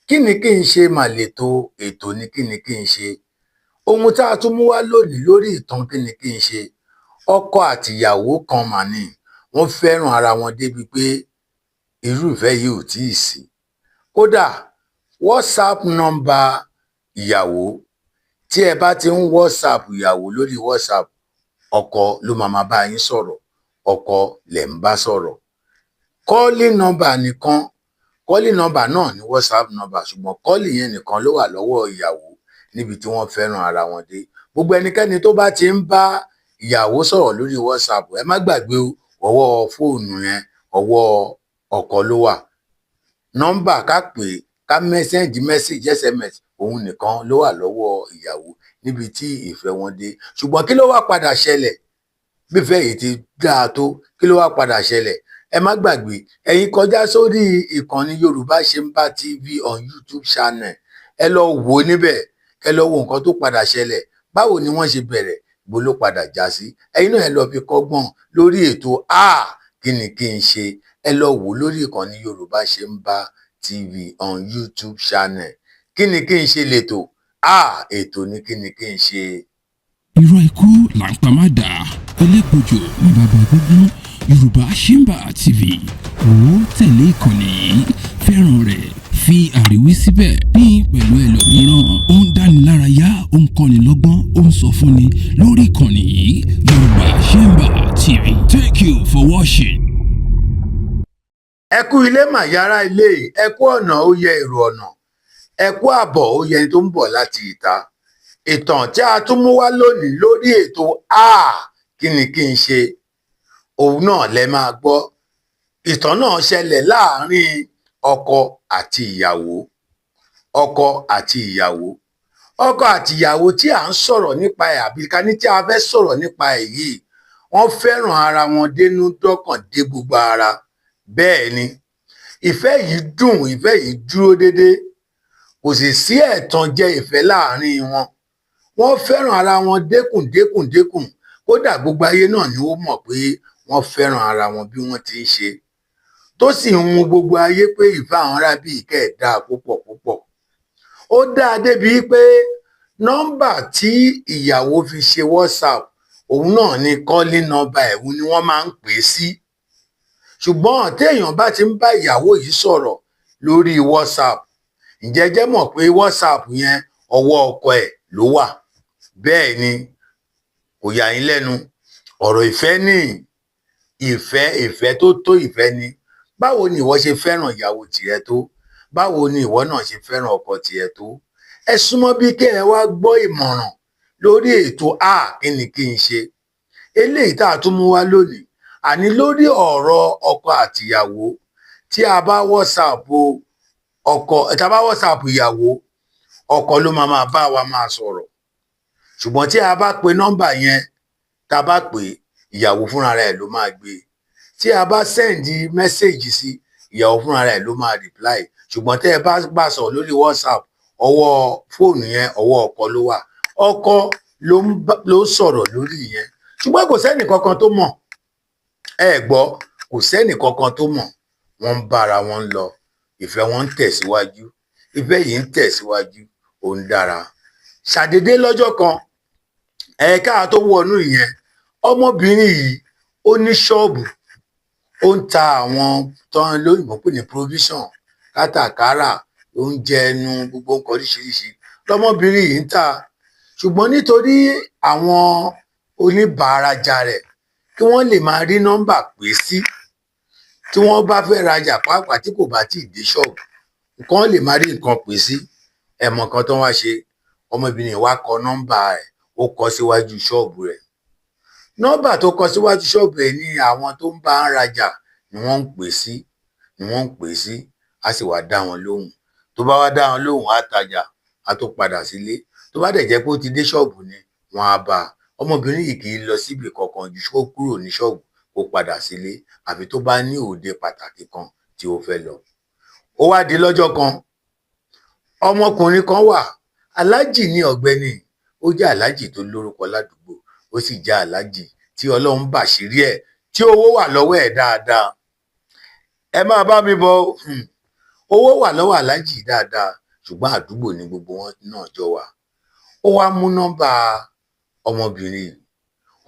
Kí ni kí n ṣe mà lètò ètò ní kí ni kí n ṣe. Ohun tá a tún mú wá lónìí lórí ìtàn kí ni kí n ṣe. Ọkọ àtìyàwó kan mà ní wọ́n fẹ́ràn ara wọn débi pé irú ìfẹ́ yìí ò tíì sí. Kódà WhatsApp nọ́mbà ìyàwó, tí ẹ bá ti ń WhatsApp ìyàwó lórí WhatsApp, ọkọ ló máa bá yín sọ̀rọ̀, ọkọ lẹ̀ ń bá sọ̀rọ̀. Calling number nìkan, calling number náà ní WhatsApp number, ṣùgbọ́n calling yẹn nìkan ló wà lọ́wọ́ ìyàwó níbi tí wọ́n fẹ́ràn ara wọn dé. Gbogbo ẹnikẹ́ni tó bá ti ń bá ìyàwó sọ̀rọ̀ lórí WhatsApp, ẹ má gbàgbé ọwọ́ fóònù yẹn, ọwọ́ ọkọ ló wà. Nọ́mbà ká pè ká send message SMS, òun nìkan ló wà lọ́wọ́ ìyàwó níbi tí ìfẹ́ wọn dé. Ṣùgbọ́n kí ló wá padà ṣẹlẹ̀? Bí ìfẹ́ yìí ti dáa tó, kí ló wá padà ṣẹlẹ̀? Ẹ má gbàgbé, ẹ̀yin kọjá sórí ìkànnì Yorùbá Ṣemba TV on YouTube channel, ẹ lọ wò ó níbẹ̀, ẹ lọ wo nǹkan tó padà ṣẹlẹ̀, báwo ni wọ́n ṣe bẹ̀rẹ̀, bó ló padà já sí. Ẹ̀yin náà ẹ lọ fi kọ́gbọ́n lórí ètò kí ni kí n ṣe. Ẹ lọ wò ó lórí ìkànnì Yorùbá Ṣemba TV on YouTube channel. Kí ni kí n ṣe lètò? Ètò ní kí ni kí n ṣe. Irọ́ ikú là ń pa má dà, elégbòjò ní bàbá gbogbo. Yorùbá Ṣemba TV, ó tẹ̀lé ìkànnì yìí, fẹ́ràn rẹ̀, fi àríwí síbẹ̀, pín pẹ̀lú ẹlòmíràn. Ó ń dánilárayá, ó ń kọ́ni lọ́gbọ́n, ó ń sọ fúnni lórí ìkànnì yìí. Yorùbá Ṣemba TV. Thank you for watching. Ẹ kú ilé màyára ilé, ẹ kú ọ̀nà ó yẹ èrò ọ̀nà, ẹ kú àbọ̀ ó yẹ tó ń bọ̀ láti ìta. Ìtàn tí a tún mú wá lónìí lórí ètò kí ni kí n ṣe, òun náà lẹ máa gbọ́. Ìtàn náà ṣẹlẹ̀ láàárín ọkọ àti ìyàwó. Ọkọ àti ìyàwó. Ọkọ àti ìyàwó tí à ń sọ̀rọ̀ nípa ẹ̀, àbí ká ní tí a fẹ́ sọ̀rọ̀ nípa ẹ̀ yìí, wọ́n fẹ́ràn ara wọn dénú dọ́kàn dé gbogbo ara. Bẹ́ẹ̀ ni, ìfẹ́ yìí dùn, ìfẹ́ yìí dúró dédé, kò sì sí ẹ̀tàn jẹ ìfẹ́ láàárín wọn. Wọ́n fẹ́ràn ara wọn dékùn. Kódà gbogbo ayé náà ni ó mọ̀ pé wọ́n fẹ́ràn ara wọn bí wọ́n ti ń ṣe, tó sì ń mú gbogbo ayé pé ìfẹ́ àwọn ará bí ìkẹ́ ẹ̀ dáa púpọ̀. Ó dáa débi pé nọ́mbà tí ìyàwó fi ṣe WhatsApp, òun náà ni calling number ẹ̀, òun ni wọ́n máa ń pè é sí. Ṣùgbọ́n téèyàn bá ti ń bá ìyàwó yìí sọ̀rọ̀ lórí WhatsApp, ǹjẹ́ jẹ́ mọ̀ pé WhatsApp yẹn ọwọ́ ọkọ ẹ̀ ló wà. Bẹ́ẹ̀ ni, kò yà yín lẹ́nu, ọ̀rọ̀ ìfẹ́ ní ìfẹ́ tó ìfẹ́ ni. Báwo ni ìwọ ṣe fẹ́ràn ìyàwó tìrẹ tó? Báwo ni ìwọ náà ṣe fẹ́ràn ọkọ tìrẹ tó? Ẹ súnmọ́ bí kẹ́ ẹ wá gbọ́ ìmọ̀ràn lórí ètò kí ni kí n ṣe. Eléyìí tá a tún mú wá lónìí, àní lórí ọ̀rọ̀ ọkọ àtìyàwó. Tí a bá WhatsApp ìyàwó, ọkọ ló máa bá wa máa sọ̀rọ̀. Ṣùgbọ́n tí a bá pe nọ́mbà yẹn, tá a bá pè, ìyàwó fúnra rẹ̀ ló máa gbé. Tí a bá send message sí, ìyàwó fúnra rẹ̀ ló máa reply. Ṣùgbọ́n tẹ́ ẹ bá sọ̀rọ̀ lórí WhatsApp, ọwọ́ fóònù yẹn ọwọ́ ọkọ ló wà. Ọkọ ló sọ̀rọ̀ lórí yẹn. Ṣùgbọ́n kò sẹ́nì kankan tó mọ̀. Ẹ gbọ́, kò sẹ́nì kankan tó mọ̀. Wọ́n ń bára wọn lọ, ìfẹ́ wọn ń tẹ̀síwájú, ìfẹ́ yìí ń tẹ̀síwájú, ó ń dára. Ṣàdédé lọ́jọ́ kan, ẹ̀ka tó wọnú ìyẹn, ọmọbìnrin yìí ó ní ṣọ́ọ̀bù, ó ń ta àwọn tán lóyìnbó pè ní provision, kátàkárà, oúnjẹ ẹnu, gbogbo nǹkan oríṣiríṣi lọmọbìnrin yìí ń tà. Ṣùgbọ́n nítorí àwọn oníbàáràjà rẹ̀, kí wọ́n lè máa rí nọ́mbà pè sí, tí wọ́n bá fẹ́ rajà pàápàá tí kò bá tí ì dé ṣọ́ọ̀bù, nǹkan lè máa rí nǹkan pè sí. Ẹ̀mọ̀ kan tó wá ṣe, ọmọbìnrin wa kọ nọ́mbà ẹ̀, ó kọ síwájú ṣọ́ọ̀bù rẹ̀. Nọ́mbà tó kọ síwájú ṣọ́ọ̀bù ẹ̀ ní àwọn tó ń bá ń rajà ni wọ́n ń pè sí, á sì wá dá wọn lóhùn. Tó bá wá dá wọn lóhùn, á tajà, á tó padà sílé. Tó bá dẹ̀ jẹ́ pé ó ti dé ṣọ́ọ̀bù ni, wọ́n á bá a. Ọmọbìnrin yìí kì í lọ síbi kankan ju kó kúrò ní ṣọ́ọ̀bù kó padà sílé, àfi tó bá ní òde pàtàkì kan tí ó fẹ́ lọ. Ó wá di lọ́jọ́ kan, ọmọkùnrin kan wà, aláàjì ní ọ̀gbẹ́ni, ó jẹ́ aláàjì tó lórúkọ ládùúgbò, ó sì jẹ́ aláàjì tí Ọlọ́run bàṣírí ẹ̀, tí owó wà lọ́wọ́ ẹ̀ dáadáa. Ẹ máa bá mi bọ̀. owó wà lọ́wọ́ aláàjì dáadáa ṣùgbọ́n àdúgbò ni gbogbo wọn náà jọ wà. Ó wá mú nọ́mbà ọmọbìnrin yìí,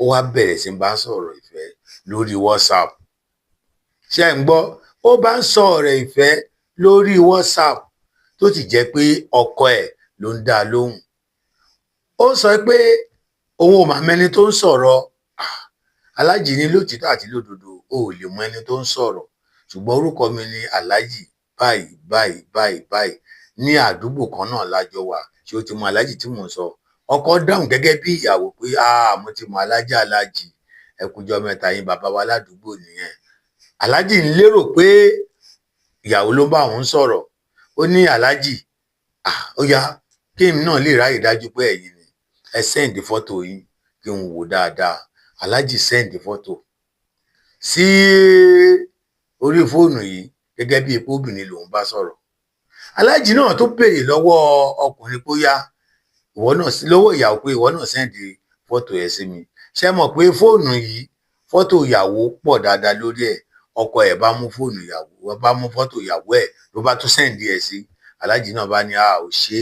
ó wá bẹ̀rẹ̀ sí bá sọ̀rọ̀ ìfẹ́ lórí WhatsApp. Ṣé ẹ̀ ń gbọ́? Ó bá ń sọ ọ̀rọ̀ ìfẹ́ lórí WhatsApp tó ti jẹ́ pé ọkọ ẹ̀ ló ń dá lóhùn. Ó sọ pé òun ò mà mẹ́ni tó ń sọ̀rọ̀. Aláàjì ní lótìítọ́ àti lódodo o ò lè mọ ẹni tó ń sọ̀rọ̀, ṣùgbọ́n orúkọ mi ni aláàjì báyìí báyìí báyìí báyìí ní àdúgbò kan náà lájọ wà. Ṣé o ti mọ aláàjì tí mò ń sọ? Ọkọ dáhùn gẹ́gẹ́ bí ìyàwó pé mo ti mọ aláàjì ẹ kújọ́ mẹ́ta, yín bàbá wa ládùúgbò nìyẹn. Aláàjì ń lérò pé ìyàwó ló bá òun sọ̀rọ̀. Ó ní aláàjì ó yá kí n náà lè ráyè dájú pé ẹ̀yin ni, ẹ sẹ́ǹdì fọ́tò yín kí n wò dáadáa. Aláàjì sẹ́ǹdì fọ́tò sí orí fóònù yìí gẹ́gẹ́ bí epo obìnrin lòun bá sọ̀rọ̀. Aláàjì náà tó béèrè lọ́wọ́ ọkùnrin pé ó yá ìwọ náà sí lọ́wọ́ ìyàwó pé ìwọ náà sẹ́ǹdì fọ́tò ẹ̀ sí mi. Ṣé mọ̀ pé fóònù yìí fọ́tò ìyàwó pọ̀ dáadáa lórí ẹ̀. Ọkọ ẹ̀ bá mú fóònù ìyàwó, bá mú fọ́tò ìyàwó ẹ̀ ló bá tún sẹ́ǹdì ẹ̀ sí. Aláàjì náà bá ní ò ṣe.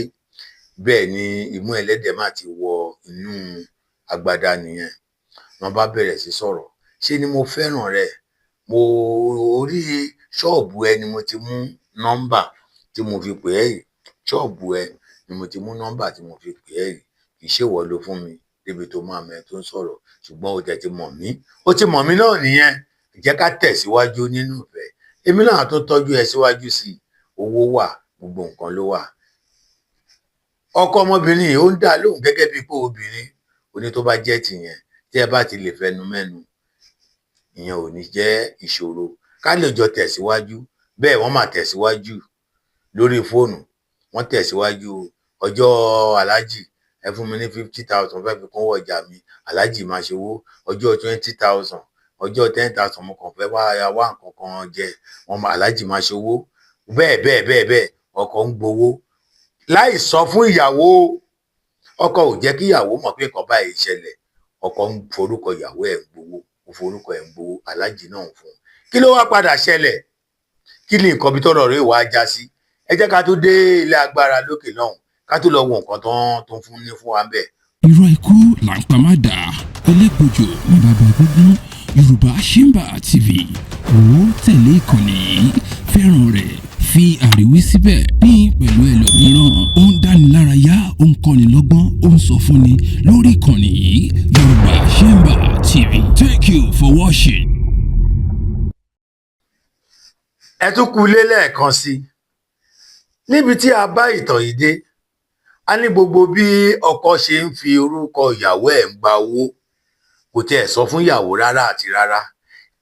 Bẹ́ẹ̀ ni imú ẹlẹ́dẹ̀ má ti wọ inú agbada nìyẹn. Wọ́n bá bẹ̀rẹ̀ sí sọ̀rọ̀. Ṣé ni mo fẹ́ràn rẹ̀, mo orí ṣọ́ọ̀bù ẹ ni mo ti mú nọ́mbà tí mo fi pè ẹ́ yìí. Ṣọ́ọ̀bù ẹ ni mo ti mú nọ́mbà tí mo fi pè ẹ́ yìí. Kì í ṣe ìwọ ló fún mi débi tó máa mẹ́ tó ń sọ̀rọ̀, ṣùgbọ́n ó jẹ́ ti mọ̀ mí. Ó ti mọ̀ mí náà nìyẹn. Jẹ́ ká tẹ̀síwájú nínú ìfẹ́. Èmi náà tó tọ́jú ẹ síwájú sí i. Owó wà, gbogbo nǹkan ló wà. Ọkọ ọmọbìnrin yìí ó ń dá lóhùn gẹ́gẹ́ bí pé obìnrin oní tó bá jẹ́ tìyẹn tí ẹ bá ti lè fẹnu mẹ́nu, ìyẹn ò ní jẹ́ ìṣòro. Ká lè jọ tẹ̀síwájú. Bẹ́ẹ̀ wọ́n máa tẹ̀síwájú lórí fóònù. Wọ́n tẹ̀síwájú. Ọjọ́ aláàjì ẹ fún mi ní 50,000 fẹ́ fi kún ọjà mi. Aláàjì máa ṣe owó. Ọjọ́ 20,000, ọjọ́ 10,000 mo kàn fẹ́ wá nǹkan kan jẹ. Aláàjì máa ṣe owó. Bẹ́ẹ̀ bẹ́ẹ̀ bẹ́ẹ̀ bẹ́ẹ̀ ọkọ ń gbowó láì sọ fún ìyàwó. Ọkọ ò jẹ́ kí ìyàwó mọ̀ pé nǹkan báyìí ṣẹlẹ̀. Ọkọ ń forúkọ ìyàwó ẹ̀ ń gbowó, ó forúkọ ẹ̀ ń gbowó. Aláàjì náà ń fún un. Kí ló wá padà ṣẹlẹ̀? Kí ni nǹkan bí tọ́rọ̀ rẹ̀ wá já sí? Ẹ jẹ́ ká tó dé ilé agbára lókè lọ́hùn ká tó lọ wo nǹkan tó ń fún wa ń bẹ̀. irọ́ ikú là ń pa má dà elégbòjò ní bàbá gbogbo Yorùbá Shimba TV ó tẹ̀lé ìkànnì yìí, fẹ́ràn rẹ̀, fi àríwí síbẹ̀, pín pẹ̀lú ẹlòmíràn. Ó ń dánilárayá, ó ń kọ́ni lọ́gbọ́n, ó ń sọ fúnni lórí ìkànnì yìí Yorùbá Shimba TV. Thank you for watching. Ẹ tún kú ilé lẹ́ẹ̀kan sí i. Níbi tí a bá ìtàn yìí dé, a ní gbogbo bí ọkọ ṣe ń fi orúkọ ìyàwó ẹ̀ ń gba owó. Kò tiẹ̀ sọ fún ìyàwó rárá àti rárá,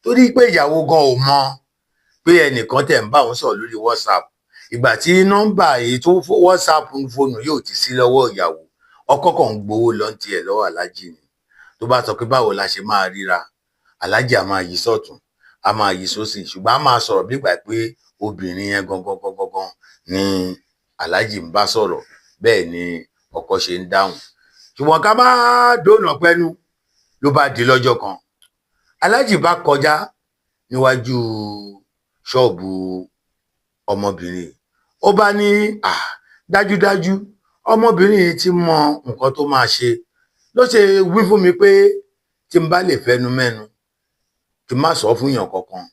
torí pé ìyàwó gan ò mọ pé ẹnìkan tẹ̀ ń bá òun sọ̀rọ̀ lórí WhatsApp. Ìgbà tí nọ́mbà èyí tó WhatsApp fóònù yóò ti sí lọ́wọ́ ìyàwó, ọkọ kan ń gbowó lọ ń tiẹ̀ lọ́wọ́ aláàjì ni. Tó bá sọ pé báwo la ṣe máa ríra, aláàjì á máa yí sọ́tún, á máa yí sósì, ṣùgbọ́n á máa sọ̀rọ̀ bí ìgbà pé obìnrin yẹn gangan ni aláàjì ń bá sọ̀rọ̀. Bẹ́ẹ̀ ni ọkọ ṣe ń dáhùn. Ṣùgbọ́n ká má dóònà pẹ́nu, ló bá di lọ́jọ́ kan. Aláàjì bá kọjá níwájú ṣọ́ọ̀bù ọmọbìnrin. Ó bá ní dájúdájú ọmọbìnrin yìí ti mọ nǹkan tó máa ṣe. Ló ṣe wí fún mi pé tí n bá lè fẹnu mẹ́nu, kí n má sọ fún èèyàn kankan.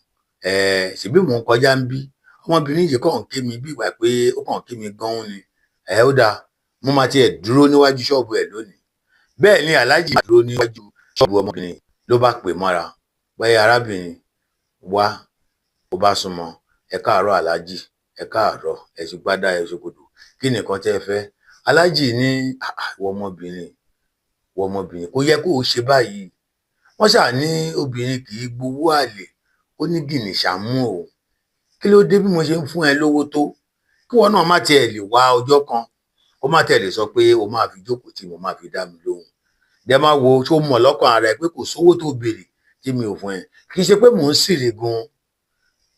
Ṣèbí mò ń kọjá ń bí, ọmọbìnrin yìí kàn ń ké mi bí ìgbà pé ó kàn ké mi gan-an ni. Ó dáa, mo máa tiẹ̀ dúró níwájú ṣọ́ọ̀bù ẹ̀ lónìí. Bẹ́ẹ̀ ni aláàjì dúró níwájú ṣọ́ọ̀bù ọmọbìnrin ló bá pè mọ́ra. Báyìí arábìnrin wá, ó bá súnmọ́. Ẹ káàárọ̀ aláàjì, ẹ káàárọ̀, ẹ ṣe gbádá, ẹ ṣe kòtò. Kí nìkan tẹ́ ẹ fẹ́? Aláàjì ní ìwọ ọmọbìnrin kò yẹ kó o ṣe báyìí. Wọ́n ṣáà ní obìnrin kì í gbowó àlè, ó ní gìnì ṣàmú òun. Kí ló dé bí mo ṣe ń fún ẹ lówó tó? Kí wọn náà má tiẹ̀ lè wá ọjọ́ kan, ó má tiẹ̀ lè sọ pé o máa fi jókòó tí mo máa fi dá mi lóhùn. Dẹ máa wo tó mọ̀ lọ́kàn ara ẹ pé kò sówó tó béèrè tí mi ò fún ẹ. Kì í ṣe pé mò ń sìrè gan,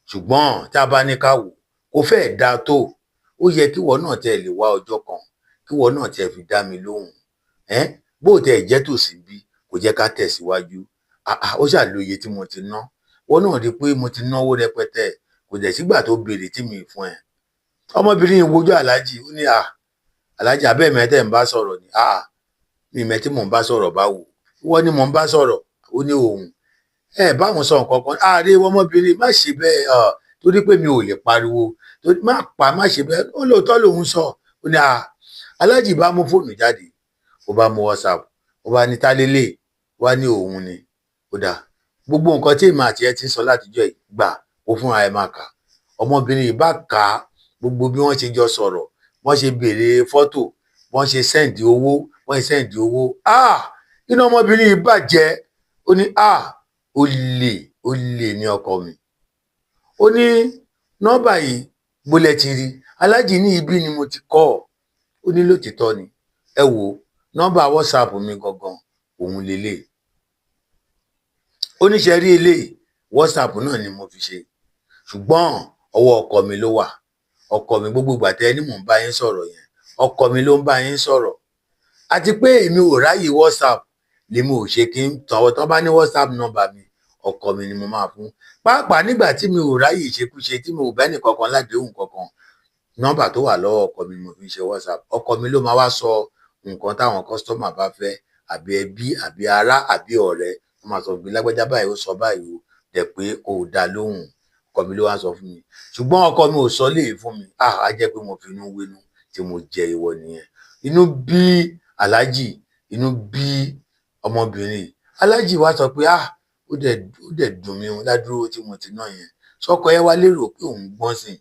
ṣùgbọ́n tá a bá ní ká wò kò fẹ́ẹ̀ dáa tó. Ó yẹ kí wọn náà tiẹ̀ lè wá ọjọ́ kan, kí wọn náà tiẹ̀ fi dá mi lóhùn. Bó tiẹ̀ jẹ́ tòsí bí, kò jẹ́ ká tẹ̀síwájú. Ó ṣàlóye tí mo ti ná. Wọn náà rí pé mo ti náwó rẹpẹtẹ, kò dẹ̀ sígbà tó béèrè tí mi ì fún ẹ. ọmọbìnrin yìí wojú aláàjì ó ní aláàjì abẹ́ mẹ́tẹ́ ń bá sọ̀rọ̀ ni mi mẹ́tí mò ń bá sọ̀rọ̀ báwo wọ́n ní mò ń bá sọ̀rọ̀ ó ní òun báwọn sọ nǹkan kan ààrẹ ọmọbìnrin má ṣe bẹ́ẹ̀ torí pé mi ò lè pariwo má ṣe bẹ́ẹ̀ ó lóòótọ́ lòun sọ ó ní aláàjì bá mú fóònù jáde ó bá mú WhatsApp ó bá ní tálélé wá ní òun ni ó dà gbogbo nǹkan tí èmi àti ẹ ti ń sọ látijọ́ ìgbà ó fúnra ẹ máa kà ọmọbìnrin yìí bá kà á gbogbo bí wọ́n ṣe jọ sọ̀rọ̀ wọ́n ṣe béèrè fọ́tò wọ́n ṣe sẹ́ǹdì owó inú ọmọbìnrin yìí bàjẹ́ ó ní olè ní ọkọ mi ó ní nọ́mbà yìí bólẹ̀ ti rí aláàjì ní ibi ni mo ti kọ́ ó ní lótìtọ́ ni ẹ wò nọ́mbà WhatsApp mi gangan òun lélẹ̀ ó ní ṣe rí eléyìí WhatsApp náà ni mo fi ṣe ṣùgbọ́n ọwọ́ ọkọ mi ló wà ọkọ mi gbogbo ìgbà tẹ́ ní mò ń bá yín sọ̀rọ̀ yẹn ọkọ mi ló ń bá yín sọ̀rọ̀ àti pé èmi ò ráyè WhatsApp lèmi ò ṣe kí n tọwọ́ tán bá ní WhatsApp nọ́mbà mi ọkọ mi ni mo máa fún pàápàá nígbà tí mi ò ráyè ìṣekúṣe tí mo ò bẹ́ẹ̀ nìkankan ládéhùn kankan nọ́mbà tó wà lọ́wọ́ ọkọ mi mo fi ṣe WhatsApp ọkọ mi ló máa wá sọ nǹkan táwọn kọ́sítọ́mà bá fẹ́ àbí ẹbí àbí ará àbí ọ̀rẹ́ wọ́n máa sọ pé lágbájá báyìí ó sọ báyìí ó dẹ̀ pé kò dá lóhùn ọkọ mi ló wá sọ fún mi ṣùgbọ́n ọkọ mi ò sọ léè fún mi á jẹ́ pé mo fi inú wénú tí mo jẹ ìwọ nìyẹn inú bí aláàjì inú bí ọmọbìnrin aláàjì wá sọ pé ó dẹ̀ dùn mí ládùúró tí mo ti ná yẹn sọkọ ẹ wá lérò pé òun gbọ́n sí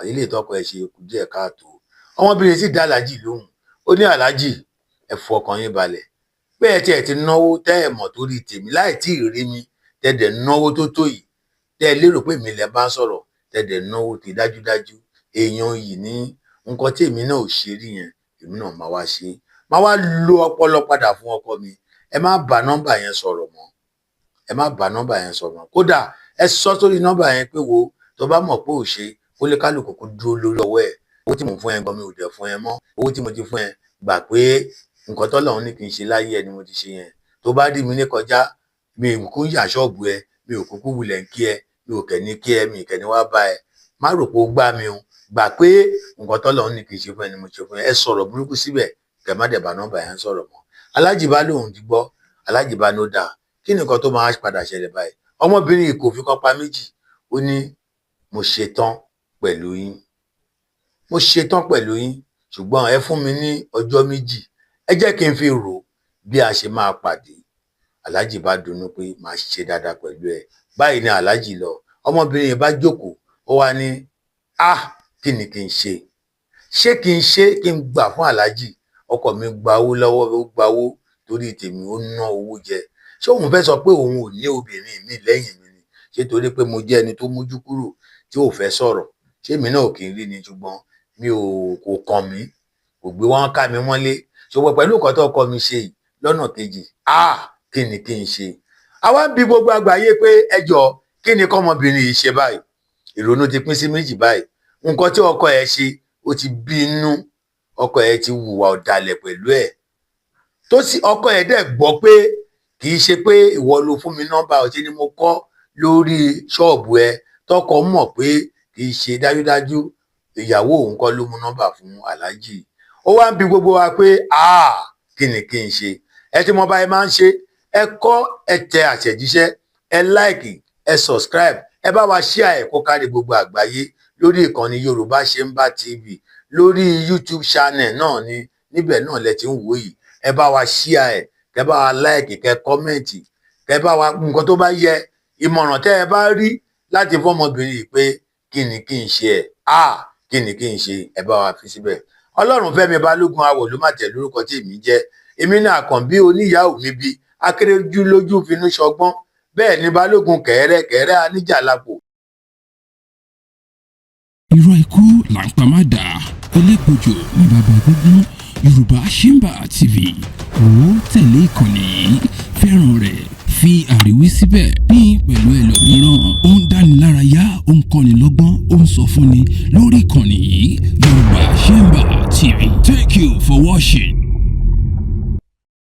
ilé ìtọ́kọ ẹ ṣe kù díẹ̀ káàtó ọmọbìnrin sì dá aláàjì lóhùn ó ní aláàjì ẹ fọkàn yín balẹ̀ bẹ́ẹ̀ tí ẹ ti náwó tẹ́ ẹ̀ mọ̀ torí tèmi láì tí ì rí mi tẹ́ẹ̀dẹ̀ náwó tó tó yìí tẹ́ ẹ lérò pé mi lẹ bá sọ̀rọ̀ tẹ́ẹ̀dẹ̀ náwó tí dájúdájú èèyàn yìí ní nǹkan tí èmi náà ò ṣe rí yẹn èmi náà máa wá ṣe máa wá lo ọpọlọ padà fún ọkọ mi ẹ má bá nọ́mbà yẹn sọ̀rọ̀ mọ́ kódà ẹ sọ sórí nọ́mbà yẹn pé wo tó bá mọ̀ pé ò ṣe ó lè kálukú kó dúró lórí ọwọ́ ẹ̀ owó tí mo fún ẹ gan mi ò dẹ̀ fún ẹ mọ́ owó tí mo ti fún ẹ gbà pé nǹkan tọ́lọ́run ní kí n ṣe láyé ẹ ni mo ti ṣe yẹn tó bá rí mi ní kọjá mi ò kúkú yà ṣọ́ọ̀bù ẹ mi ò kúkú wulẹ̀ ń kí ẹ mi ò kẹ́ni kí ẹ mi ìkẹ́ni wá bá ẹ má rò pé ó gbá mi o gbà pé nǹkan tọ́lọ́run ní kí n ṣe fún ẹ ni mo ṣe fún ẹ ẹ sọ̀rọ̀ burúkú síbẹ̀ kẹ má dẹ̀ bá nọ́mbà yẹn sọ̀rọ̀ mọ́ aláàjì bá lóun ti gbọ́ aláàjì bá ló dáa kí ni nǹkan tó máa padà ṣẹlẹ̀ báyìí ọmọbìnrin kò fi kan pa méjì ó ní mo ṣetán pẹ̀lú yín ṣùgbọ́n ẹ fún mi ní ọjọ́ méjì ẹ jẹ́ kí n fi rò bí a ṣe máa pàdé aláàjì bá dunnú pé máa ṣe dáadáa pẹ̀lú ẹ báyìí ni aláàjì lọ ọmọbìnrin yẹn bá jókòó ó wá ní kí ni kí n ṣe kí n gbà fún aláàjì ọkọ mi gba owó lọ́wọ́ ó gba owó torí tèmi ó ná owó jẹ ṣé òun fẹ́ sọ pé òun ò ní obìnrin mi lẹ́yìn mi ni ṣé torí pé mo jẹ́ ẹni tó mójú kúrò tí ò fẹ́ sọ̀rọ̀ ṣé èmi náà kì í rí ni ṣùgbọ́n mi ò kò kàn mí kò gbé wọn ká mi mọ́lé ṣùgbọ́n pẹ̀lú nǹkan tó ọkọ mi ṣe yìí lọ́nà kejì kí ni kí n ṣe àwa ń bi gbogbo àgbáyé pé ẹjọ́ kí ni kọ́mọbìnrin yìí ṣe báyìí ìrònú ti pín sí méjì báyìí nǹkan tí ọkọ ẹ̀ ṣe ó ti bí inú ọkọ ẹ̀ ti hùwà ọ̀dàlẹ̀ pẹ̀lú ẹ̀ tó sì ọkọ ẹ̀ dẹ̀ gbọ́ pé kì í ṣe pé ìwọ ló fún mi nọ́mbà ọtí ni mo kọ́ lórí ṣọ́ọ̀bù ẹ tọkọ mọ̀ pé kì í ṣe dájúdájú ìyàwó òun kọ́ ló mú nọ́mbà fún aláàjì ó wá ń bi gbogbo wa pé kí ni kí n ṣe ẹ tí mo bá ẹ máa ń ṣe ẹ kọ́ ẹ tẹ àtẹ̀jíṣẹ́ ẹ láìkì ẹ subscribe ẹ bá wa share ẹ kó kárí gbogbo àgbáyé lórí ìkànnì Yorùbá Ṣemba TV lórí YouTube channel náà ni níbẹ̀ náà lẹ ti ń wò yìí ẹ bá wa share ẹ kẹ bá wa láìkì kẹ kọ́mẹ̀ntì kẹ bá wa nǹkan tó bá yẹ ìmọ̀ràn tẹ́ ẹ bá rí láti fọ́mọbìnrin yìí pé kí ni kí n ṣe kí ni kí n ṣe ẹ bá wa fi síbẹ̀ Ọlọ́runfẹ́mi Balógun Awọ̀ ló má tẹ̀ lórúkọ tí èmi jẹ́ èmi náà kàn bí oníyàwó mi bí akérèjú lójú finú ṣọgbọ́n bẹ́ẹ̀ ni Balógun kẹ̀rẹ́ aníjà lápò. irọ́ ikú là ń pa má dà elégbòjò ní bàbá gbogbo Yorùbá Ṣemba TV ó tẹ̀lé ìkànnì yìí fẹ́ràn rẹ̀ fi àríwí síbẹ̀ pín pẹ̀lú ẹlòmíràn ó ń dánilárayá ó ń kọ́ni lọ́gbọ́n ó ń sọ fúnni lórí ìkànnì yìí Yorùbá Ṣemba TV. Thank you for watching.